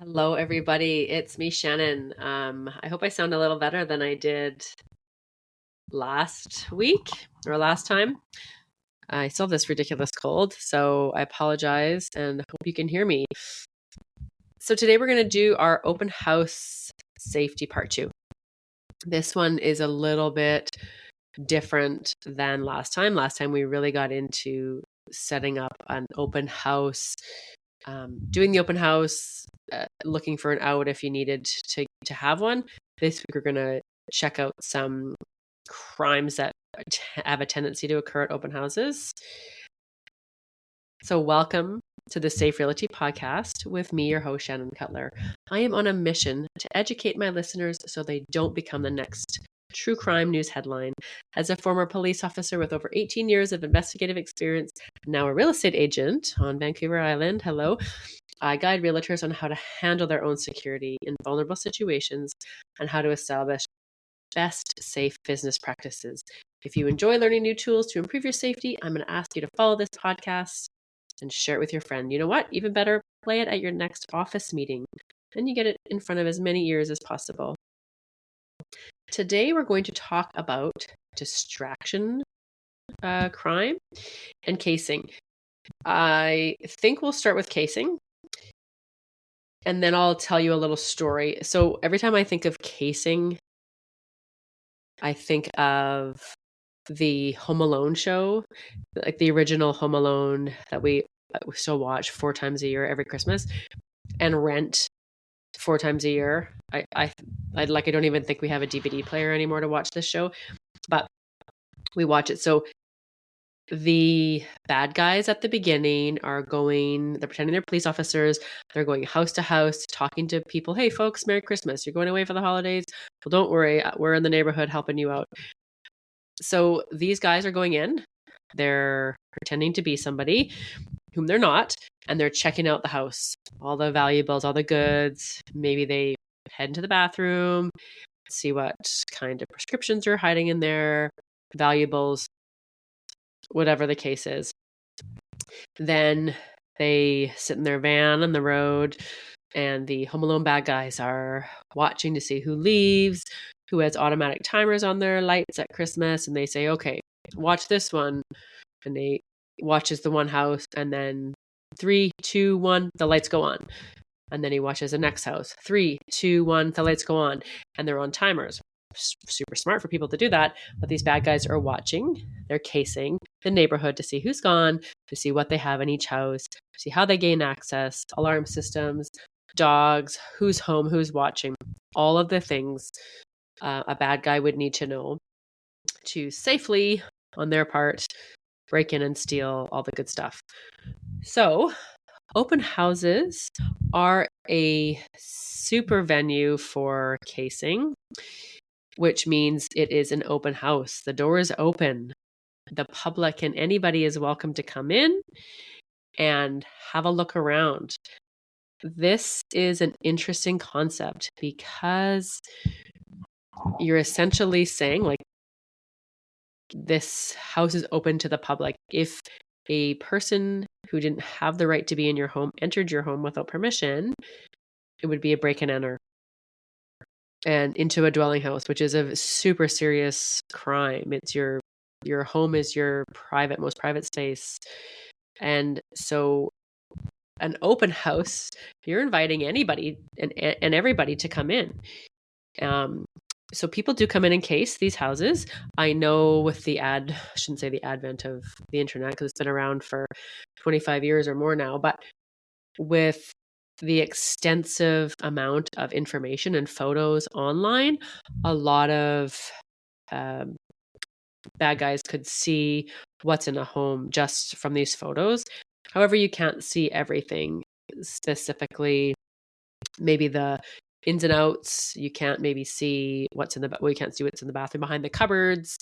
Hello, everybody. It's me, Shannon. I hope I sound a little better than I did last week or last time. I still have this ridiculous cold, so I apologize and hope you can hear me. So today we're going to do our open house safety part 2. This one is a little bit different than last time. Last time we really got into setting up an open house, doing the open house, looking for an out if you needed to have one. This week we're going to check out some crimes that have a tendency to occur at open houses. So welcome to the Safe Realty podcast with me, your host, Shannon Cutler. I am on a mission to educate my listeners so they don't become the next true crime news headline. As a former police officer with over 18 years of investigative experience, and now a real estate agent on Vancouver Island, hello, I guide realtors on how to handle their own security in vulnerable situations and how to establish best safe business practices. If you enjoy learning new tools to improve your safety, I'm going to ask you to follow this podcast and share it with your friend. You know what? Even better, play it at your next office meeting. Then you get it in front of as many ears as possible. Today, we're going to talk about distraction crime and casing. I think we'll start with casing, and then I'll tell you a little story. So every time I think of casing, I think of the Home Alone show, like the original Home Alone that we still watch 4 times a year every Christmas, and Rent 4 times a year. I don't even think we have a DVD player anymore to watch this show, but we watch it. So the bad guys at the beginning they're pretending they're police officers. They're going house to house, talking to people. Hey, folks, Merry Christmas. You're going away for the holidays? Well, don't worry. We're in the neighborhood helping you out. So these guys are going in. They're pretending to be somebody whom they're not, and they're checking out the house, all the valuables, all the goods. Maybe they head into the bathroom, see what kind of prescriptions are hiding in there, valuables, whatever the case is. Then they sit in their van on the road, and the Home Alone bad guys are watching to see who leaves, who has automatic timers on their lights at Christmas, and they say, okay, watch this one. And they watches the one house, and then 3, 2, 1, the lights go on. And then he watches the next house. 3, 2, 1, the lights go on. And they're on timers. Super smart for people to do that. But these bad guys are watching. They're casing the neighborhood to see who's gone, to see what they have in each house, to see how they gain access, alarm systems, dogs, who's home, who's watching, all of the things a bad guy would need to know to safely, on their part, break in and steal all the good stuff. So open houses are a super venue for casing, which means it is an open house. The door is open. The public and anybody is welcome to come in and have a look around. This is an interesting concept because you're essentially saying, like, this house is open to the public. If a person who didn't have the right to be in your home entered your home without permission, it would be a break and enter and into a dwelling house, which is a super serious crime. It's your home is your most private space. And so an open house, you're inviting anybody and everybody to come in. So people do come in and case these houses. I know with I shouldn't say the advent of the internet because it's been around for 25 years or more now, but with the extensive amount of information and photos online, a lot of bad guys could see what's in a home just from these photos. However, you can't see everything, specifically maybe the ins and outs. You can't maybe see you can't see what's in the bathroom behind the cupboards.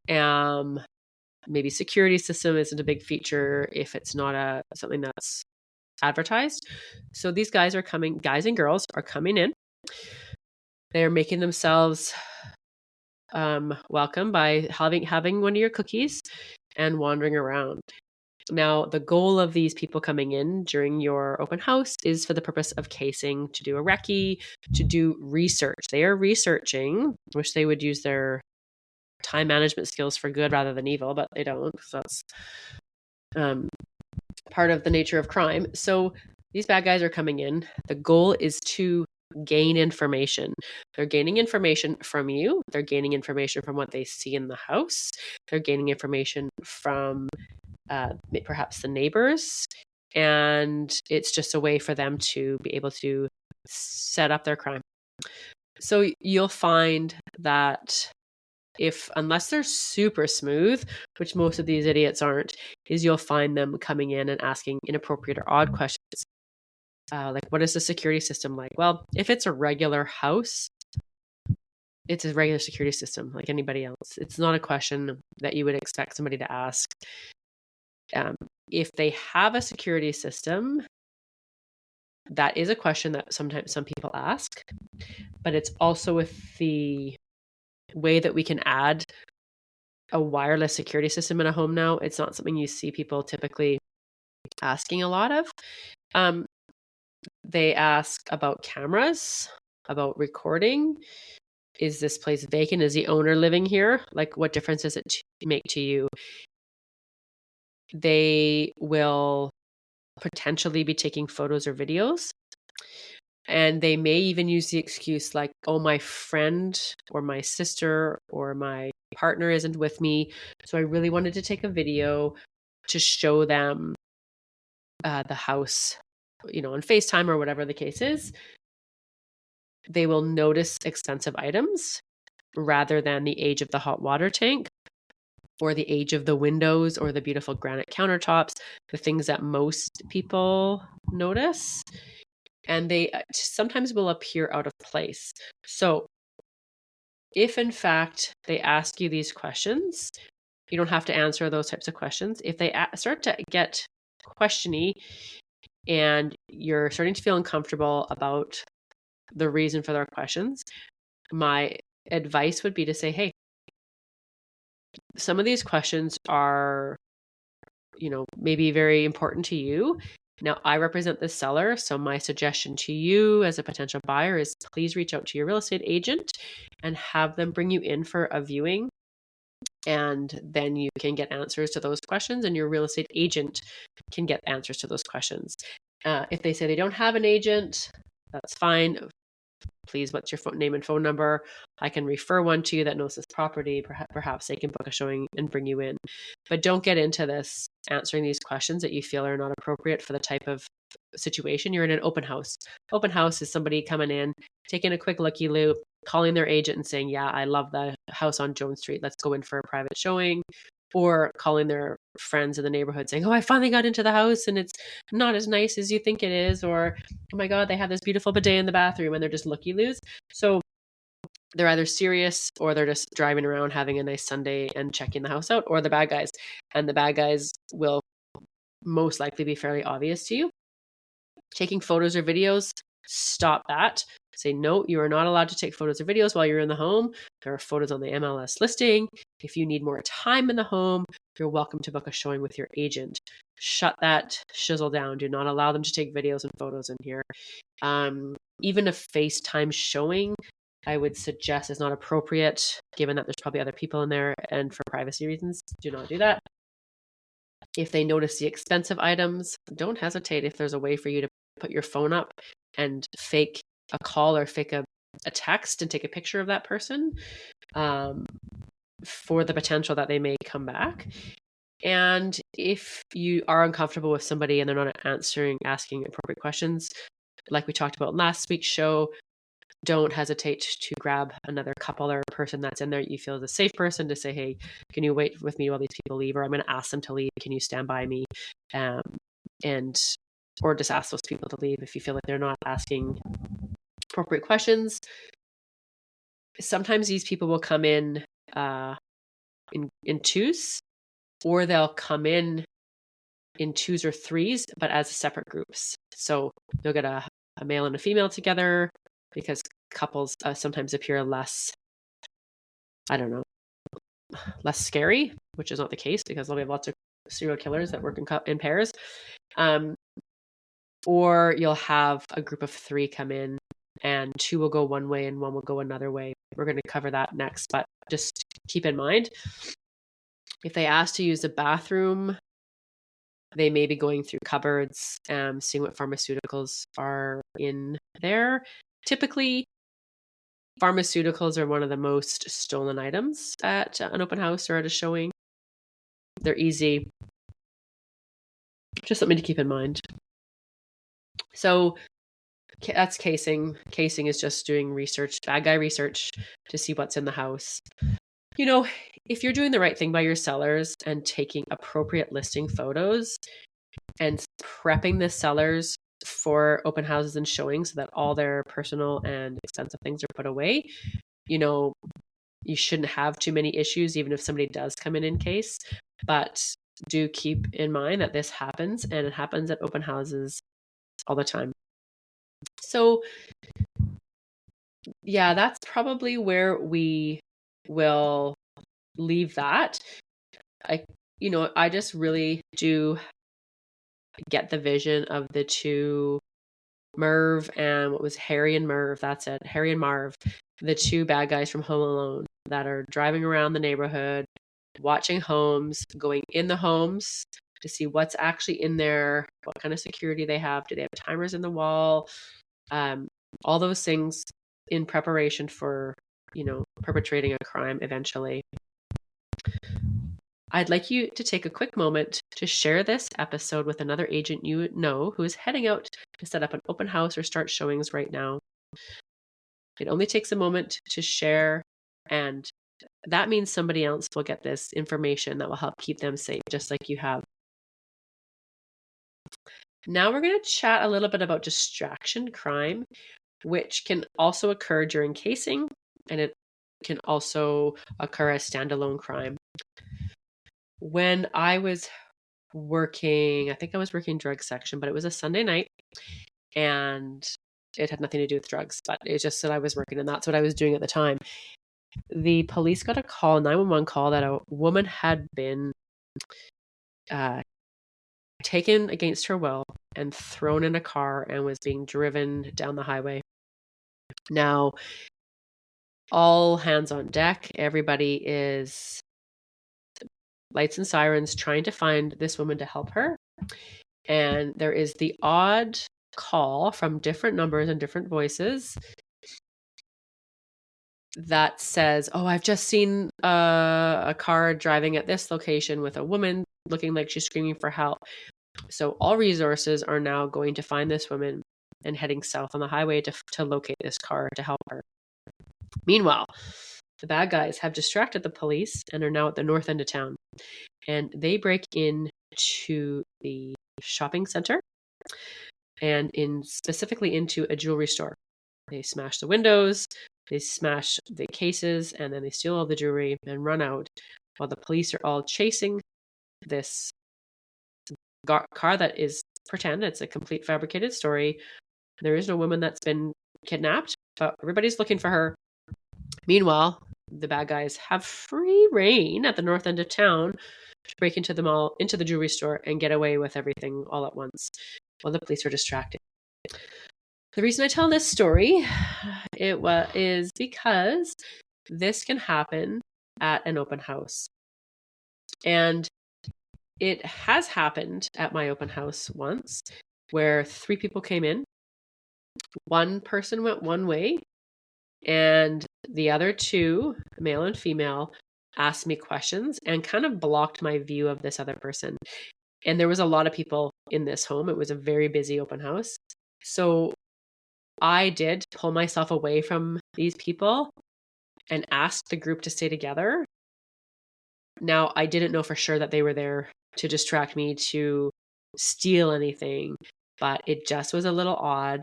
Maybe security system isn't a big feature if it's not something that's advertised. So these guys and girls are coming in. They're making themselves welcome by having one of your cookies and wandering around. Now, the goal of these people coming in during your open house is for the purpose of casing, to do a recce, to do research. They are researching. Wish they would use their time management skills for good rather than evil, but they don't. So that's part of the nature of crime. So these bad guys are coming in. The goal is to gain information. They're gaining information from you. They're gaining information from what they see in the house. They're gaining information from perhaps the neighbors. And it's just a way for them to be able to set up their crime. So you'll find that unless they're super smooth, which most of these idiots aren't, is you'll find them coming in and asking inappropriate or odd questions. Like, what is the security system like? Well, if it's a regular house, it's a regular security system like anybody else. It's not a question that you would expect somebody to ask. If they have a security system, that is a question that sometimes some people ask, but it's also with the way that we can add a wireless security system in a home now. It's not something you see people typically asking a lot of. They ask about cameras, about recording. Is this place vacant? Is the owner living here? Like, what difference does it make to you? They will potentially be taking photos or videos. And they may even use the excuse like, oh, my friend or my sister or my partner isn't with me, so I really wanted to take a video to show them the house, on FaceTime or whatever the case is. They will notice expensive items rather than the age of the hot water tank or the age of the windows or the beautiful granite countertops, the things that most people notice. And they sometimes will appear out of place. So if in fact they ask you these questions, you don't have to answer those types of questions. If they start to get questiony and you're starting to feel uncomfortable about the reason for their questions, my advice would be to say, hey, some of these questions are, maybe very important to you. Now, I represent the seller, so my suggestion to you as a potential buyer is please reach out to your real estate agent and have them bring you in for a viewing. And then you can get answers to those questions, and your real estate agent can get answers to those questions. If they say they don't have an agent, that's fine. Please, what's your name and phone number? I can refer one to you that knows this property. Perhaps they can book a showing and bring you in. But don't get into this answering these questions that you feel are not appropriate for the type of situation. You're in an open house. Open house is somebody coming in, taking a quick looky-loo, calling their agent and saying, yeah, I love the house on Jones Street. Let's go in for a private showing. Or calling their friends in the neighborhood saying, oh, I finally got into the house and it's not as nice as you think it is. Or, oh my God, they have this beautiful bidet in the bathroom, and they're just looky-loos. So they're either serious or they're just driving around having a nice Sunday and checking the house out, or the bad guys. And the bad guys will most likely be fairly obvious to you. Taking photos or videos, stop that. Say, no, you are not allowed to take photos or videos while you're in the home. There are photos on the MLS listing. If you need more time in the home, you're welcome to book a showing with your agent. Shut that shizzle down. Do not allow them to take videos and photos in here. Even a FaceTime showing, I would suggest is not appropriate, given that there's probably other people in there, and for privacy reasons, do not do that. If they notice the expensive items, don't hesitate if there's a way for you to put your phone up and fake a call or fake a text and take a picture of that person for the potential that they may come back. And if you are uncomfortable with somebody and they're not asking appropriate questions, like we talked about last week's show, don't hesitate to grab another couple or person that's in there you feel is a safe person to say, hey, can you wait with me while these people leave? Or I'm going to ask them to leave. Can you stand by me? Or just ask those people to leave if you feel like they're not asking appropriate questions. Sometimes these people will come in twos, or they'll come in twos or threes, but as separate groups. So you'll get a male and a female together, because couples sometimes appear less scary, which is not the case, because we have lots of serial killers that work in pairs. Or you'll have a group of 3 come in and 2 will go one way and 1 will go another way. We're going to cover that next, but just keep in mind, if they ask to use the bathroom, they may be going through cupboards, seeing what pharmaceuticals are in there. Typically, pharmaceuticals are one of the most stolen items at an open house or at a showing. They're easy. Just something to keep in mind. So that's casing. Casing is just doing research, bad guy research, to see what's in the house. You know, if you're doing the right thing by your sellers and taking appropriate listing photos and prepping the sellers for open houses and showings so that all their personal and expensive things are put away, you know, you shouldn't have too many issues, even if somebody does come in case. But do keep in mind that this happens, and it happens at open houses all the time. So yeah, that's probably where we will leave that. I just really do get the vision of the 2, Merv and what was Harry and Merv. That's it. Harry and Marv, the 2 bad guys from Home Alone that are driving around the neighborhood, watching homes, going in the homes to see what's actually in there, what kind of security they have. Do they have timers in the wall? All those things in preparation for, perpetrating a crime eventually. I'd like you to take a quick moment to share this episode with another agent you know who is heading out to set up an open house or start showings right now. It only takes a moment to share, and that means somebody else will get this information that will help keep them safe, just like you have. Now we're going to chat a little bit about distraction crime, which can also occur during casing, and it can also occur as standalone crime. When I was working, I think I was working drug section, but it was a Sunday night, and it had nothing to do with drugs, but it's just that I was working, and that's what I was doing at the time. The police got a 911 call that a woman had been taken against her will and thrown in a car and was being driven down the highway. Now, all hands on deck. Everybody is lights and sirens trying to find this woman to help her. And there is the odd call from different numbers and different voices that says, "Oh, I've just seen a car driving at this location with a woman looking like she's screaming for help." So all resources are now going to find this woman and heading south on the highway to locate this car to help her. Meanwhile, the bad guys have distracted the police and are now at the north end of town. And they break into the shopping center and specifically into a jewelry store. They smash the windows, they smash the cases, and then they steal all the jewelry and run out while the police are all chasing this car that is pretend. It's a complete fabricated story. There is no woman that's been kidnapped, but everybody's looking for her. Meanwhile, the bad guys have free reign at the north end of town to break into the mall, into the jewelry store, and get away with everything all at once while the police are distracted. The reason I tell this story is because this can happen at an open house. And it has happened at my open house once where 3 people came in. One person went one way, and the other 2, male and female, asked me questions and kind of blocked my view of this other person. And there was a lot of people in this home. It was a very busy open house. So I did pull myself away from these people and asked the group to stay together. Now, I didn't know for sure that they were there to distract me, to steal anything, but it just was a little odd.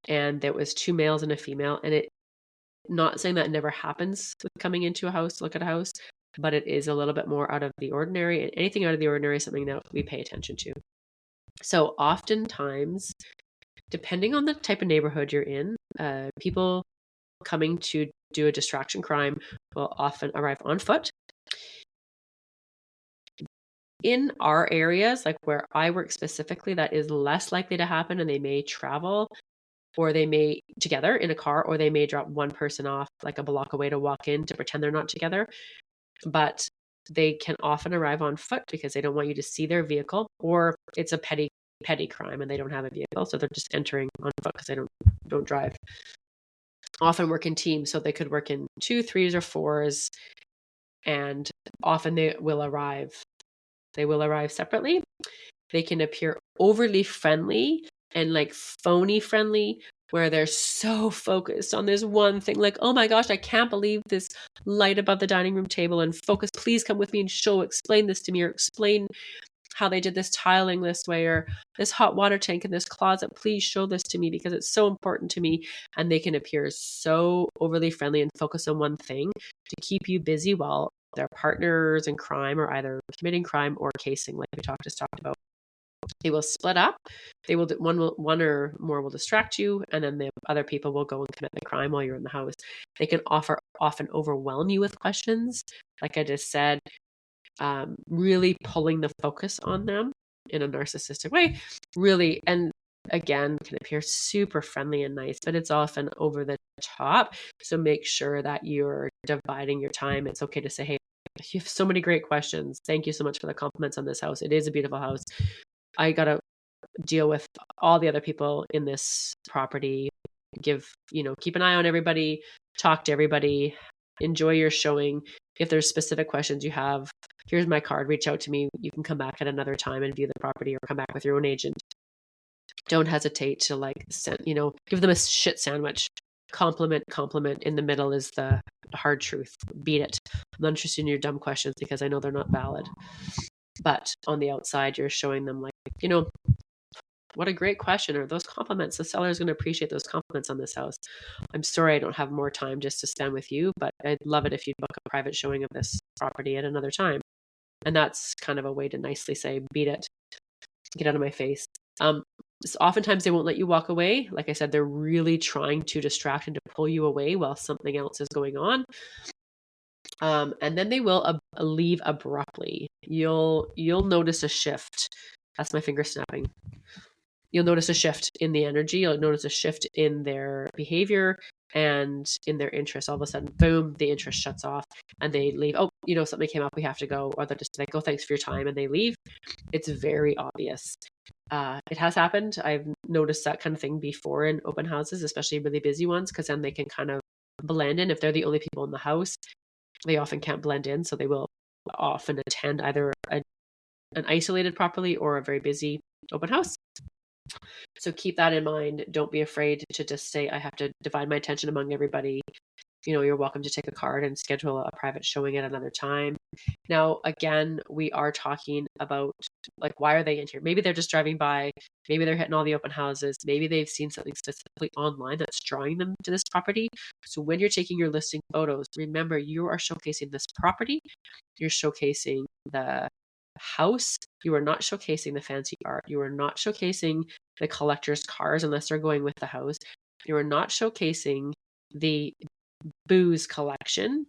And there was 2 males and a female, and it, not saying that never happens with coming into a house to look at a house, but it is a little bit more out of the ordinary, and anything out of the ordinary is something that we pay attention to. So oftentimes, depending on the type of neighborhood you're in, people coming to do a distraction crime will often arrive on foot. In our areas, like where I work specifically, that is less likely to happen, and they may travel, or they may together in a car, or they may drop one person off like a block away to walk in to pretend they're not together. But they can often arrive on foot because they don't want you to see their vehicle, or it's a petty crime and they don't have a vehicle, so they're just entering on foot because they don't drive. Often work in teams, so they could work in 2, 3s, or 4s, and often they will arrive separately. They can appear overly friendly and like phony friendly, where they're so focused on this one thing, like, oh my gosh, I can't believe this light above the dining room table, and focus, please come with me and explain this to me, or explain how they did this tiling this way, or this hot water tank in this closet, please show this to me because it's so important to me. And they can appear so overly friendly and focus on one thing to keep you busy while their partners in crime are either committing crime or casing, like we just talked about. They will split up. They will one or more will distract you, and then the other people will go and commit the crime while you're in the house. They can often overwhelm you with questions, like I just said, really pulling the focus on them in a narcissistic way. Really, and again, can appear super friendly and nice, but it's often over the top. So make sure that you're dividing your time. It's okay to say, hey, you have so many great questions. Thank you so much for the compliments on this house. It is a beautiful house. I got to deal with all the other people in this property. Keep an eye on everybody, talk to everybody, enjoy your showing. If there's specific questions you have, here's my card, reach out to me. You can come back at another time and view the property, or come back with your own agent. Don't hesitate to give them a shit sandwich. Compliment. In the middle is the hard truth. Beat it. I'm not interested in your dumb questions because I know they're not valid. But on the outside, you're showing them what a great question, or those compliments. The seller is going to appreciate those compliments on this house. I'm sorry I don't have more time just to spend with you, but I'd love it if you'd book a private showing of this property at another time. And that's kind of a way to nicely say, beat it, get out of my face. So oftentimes they won't let you walk away. Like I said, they're really trying to distract and to pull you away while something else is going on. And then they will leave abruptly. You'll notice a shift. That's my finger snapping. You'll notice a shift in the energy. You'll notice a shift in their behavior and in their interest. All of a sudden, boom, the interest shuts off and they leave. Oh, something came up, we have to go. Or they're just like, oh, thanks for your time, and they leave. It's very obvious. It has happened. I've noticed that kind of thing before in open houses, especially really busy ones, because then they can kind of blend in. If they're the only people in the house, they often can't blend in. So they will often attend either an isolated property or a very busy open house. So keep that in mind. Don't be afraid to just say, I have to divide my attention among everybody. You're welcome to take a card and schedule a private showing at another time. Now, again, we are talking about, why are they in here? Maybe they're just driving by. Maybe they're hitting all the open houses. Maybe they've seen something specifically online that's drawing them to this property. So when you're taking your listing photos, remember, you are showcasing this property. You're showcasing the house. You are not showcasing the fancy art. You are not showcasing the collector's cars unless they're going with the house. You are not showcasing the booze collection.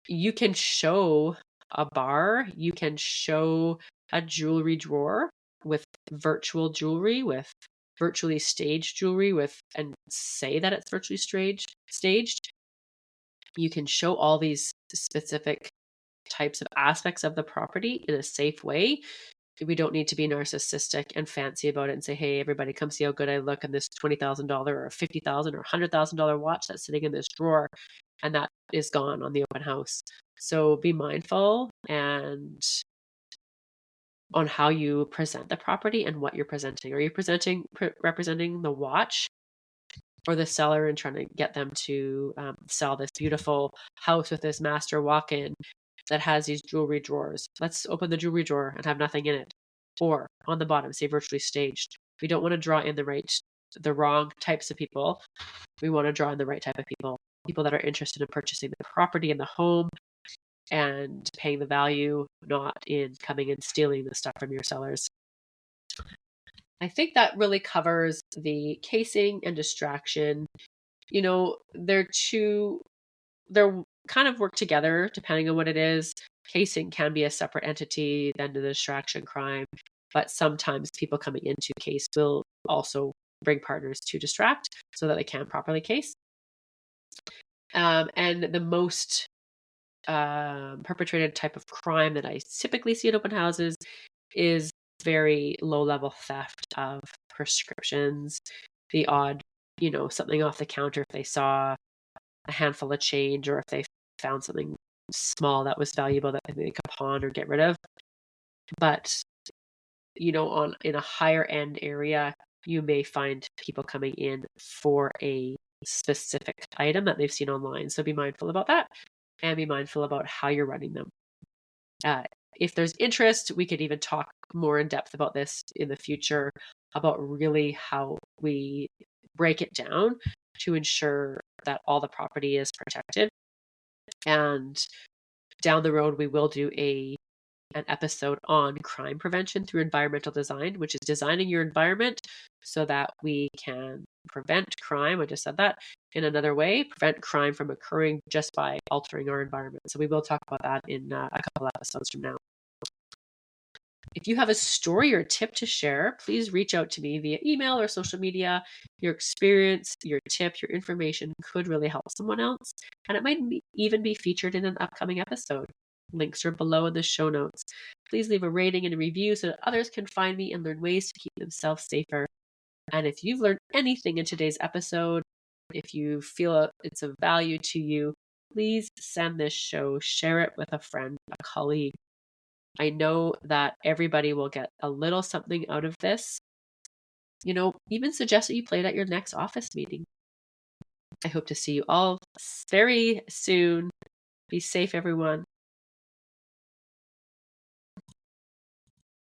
You can show a bar. You can show a jewelry drawer with virtual jewelry, with virtually staged jewelry, and say that it's virtually staged. You can show all these specific types of aspects of the property in a safe way. We don't need to be narcissistic and fancy about it and say, hey, everybody come see how good I look in this $20,000 or $50,000 or $100,000 watch that's sitting in this drawer. And that is gone on the open house. So be mindful and on how you present the property and what you're presenting. Are you representing the watch or the seller and trying to get them to sell this beautiful house with this master walk-in that has these jewelry drawers? Let's open the jewelry drawer and have nothing in it. Or on the bottom, say virtually staged. We don't want to draw in the wrong types of people. We want to draw in the right type of people that are interested in purchasing the property and the home and paying the value, not in coming and stealing the stuff from your sellers. I think that really covers the casing and distraction. They're kind of work together depending on what it is. casing can be a separate entity than the distraction crime, but sometimes people coming into case will also bring partners to distract so that they can properly case. And the most perpetrated type of crime that I typically see at open houses is very low-level theft of prescriptions, the odd, something off the counter if they saw a handful of change, or if they found something small that was valuable that they could pawn or get rid of. But, in a higher end area, you may find people coming in for a specific item that they've seen online. So be mindful about that, and be mindful about how you're running them. If there's interest, we could even talk more in depth about this in the future, about really how we break it down to ensure that all the property is protected. And down the road, we will do an episode on crime prevention through environmental design, which is designing your environment so that we can prevent crime. I just said that in another way, prevent crime from occurring just by altering our environment. So we will talk about that in a couple episodes from now. If you have a story or tip to share, please reach out to me via email or social media. Your experience, your tip, your information could really help someone else, and it might even be featured in an upcoming episode. Links are below in the show notes. Please leave a rating and a review so that others can find me and learn ways to keep themselves safer. And if you've learned anything in today's episode, if you feel it's of value to you, please send this show, share it with a friend, a colleague. I know that everybody will get a little something out of this. Even suggest that you play it at your next office meeting. I hope to see you all very soon. Be safe, everyone.